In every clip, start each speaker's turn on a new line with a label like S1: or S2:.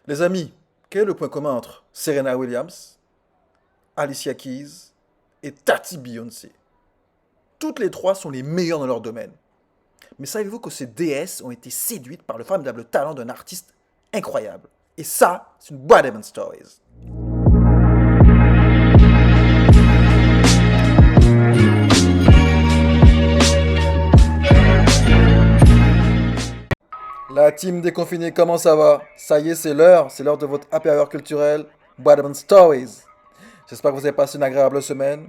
S1: Les amis, quel est le point commun entre Serena Williams, Alicia Keys et Tati Beyoncé? Toutes les trois sont les meilleures dans leur domaine. Mais savez-vous que ces déesses ont été séduites par le formidable talent d'un artiste incroyable? Et ça, c'est une boîte Diamond Stories. La team déconfinée, comment ça va? Ça y est, c'est l'heure de votre happy hour culturel, boîte Diamond Stories. J'espère que vous avez passé une agréable semaine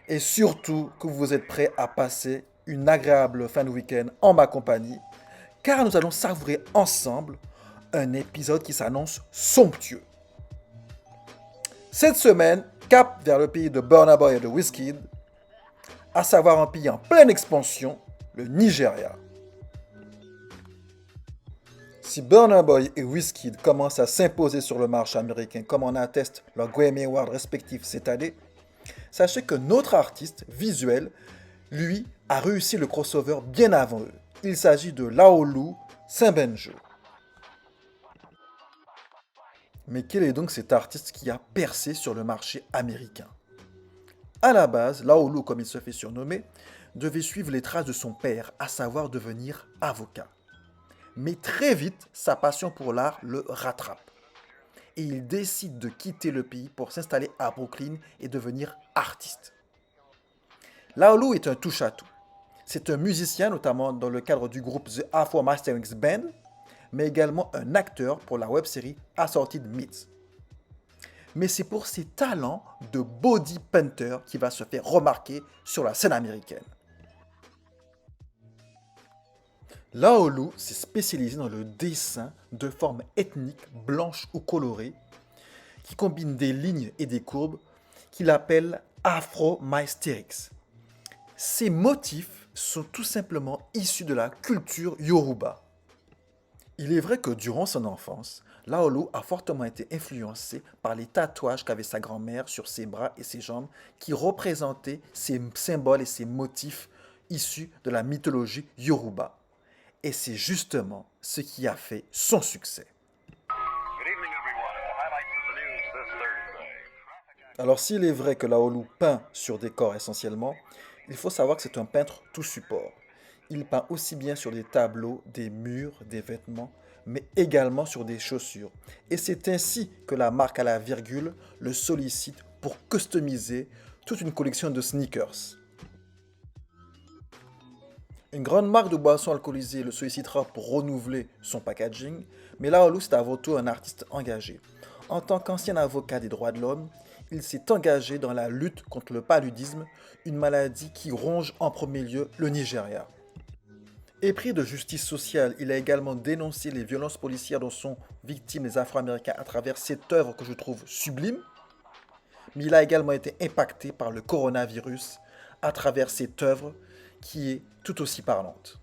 S1: et surtout que vous êtes prêts à passer une agréable fin de week-end en ma compagnie, car nous allons savourer ensemble un épisode qui s'annonce somptueux. Cette semaine, cap vers le pays de Burna Boy et de Wizkid, à savoir un pays en pleine expansion, le Nigeria. Si Burna Boy et Wizkid commencent à s'imposer sur le marché américain comme en attestent leurs Grammy Awards respectifs cette année, sachez que notre artiste visuel, lui, a réussi le crossover bien avant eux. Il s'agit de Laolu Simbenjo. Mais quel est donc cet artiste qui a percé sur le marché américain? À la base, Laolu, comme il se fait surnommer, devait suivre les traces de son père, à savoir devenir avocat. Mais très vite, sa passion pour l'art le rattrape. Et il décide de quitter le pays pour s'installer à Brooklyn et devenir artiste. Laolu est un touche-à-tout. C'est un musicien, notamment dans le cadre du groupe The Afro Masterings Band, mais également un acteur pour la web-série Assorted Myths. Mais c'est pour ses talents de body painter qu'il va se faire remarquer sur la scène américaine. Laolu s'est spécialisé dans le dessin de formes ethniques blanches ou colorées qui combinent des lignes et des courbes qu'il appelle Afro-Maesthetics. Ces motifs sont tout simplement issus de la culture Yoruba. Il est vrai que durant son enfance, Laolu a fortement été influencé par les tatouages qu'avait sa grand-mère sur ses bras et ses jambes qui représentaient ces symboles et ces motifs issus de la mythologie Yoruba. Et c'est justement ce qui a fait son succès. Alors s'il est vrai que Laolu peint sur des corps essentiellement, il faut savoir que c'est un peintre tout support. Il peint aussi bien sur des tableaux, des murs, des vêtements, mais également sur des chaussures. Et c'est ainsi que la marque à la virgule le sollicite pour customiser toute une collection de sneakers. Une grande marque de boissons alcoolisées le sollicitera pour renouveler son packaging, mais Laolu c'est avant tout un artiste engagé. En tant qu'ancien avocat des droits de l'homme, il s'est engagé dans la lutte contre le paludisme, une maladie qui ronge en premier lieu le Nigeria. Épris de justice sociale, il a également dénoncé les violences policières dont sont victimes les Afro-Américains à travers cette œuvre que je trouve sublime, mais il a également été impacté par le coronavirus à travers cette œuvre qui est tout aussi parlante.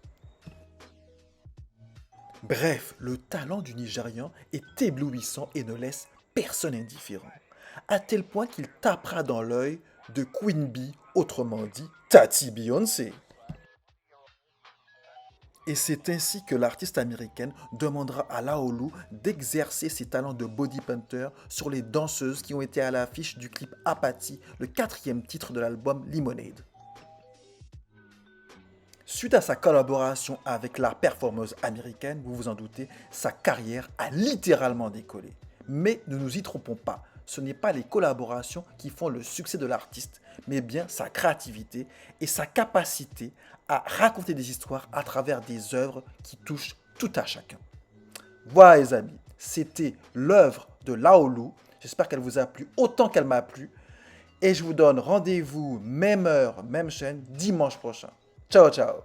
S1: Bref, le talent du Nigérian est éblouissant et ne laisse personne indifférent, à tel point qu'il tapera dans l'œil de Queen Bee, autrement dit Tati Beyoncé. Et c'est ainsi que l'artiste américaine demandera à Laolu d'exercer ses talents de body painter sur les danseuses qui ont été à l'affiche du clip Apathy, le quatrième titre de l'album Lemonade. Suite à sa collaboration avec la performeuse américaine, vous vous en doutez, sa carrière a littéralement décollé. Mais ne nous y trompons pas, ce n'est pas les collaborations qui font le succès de l'artiste, mais bien sa créativité et sa capacité à raconter des histoires à travers des œuvres qui touchent tout à chacun. Voilà les amis, c'était l'œuvre de Laolu. J'espère qu'elle vous a plu autant qu'elle m'a plu. Et je vous donne rendez-vous, même heure, même chaîne, dimanche prochain. Ciao, ciao.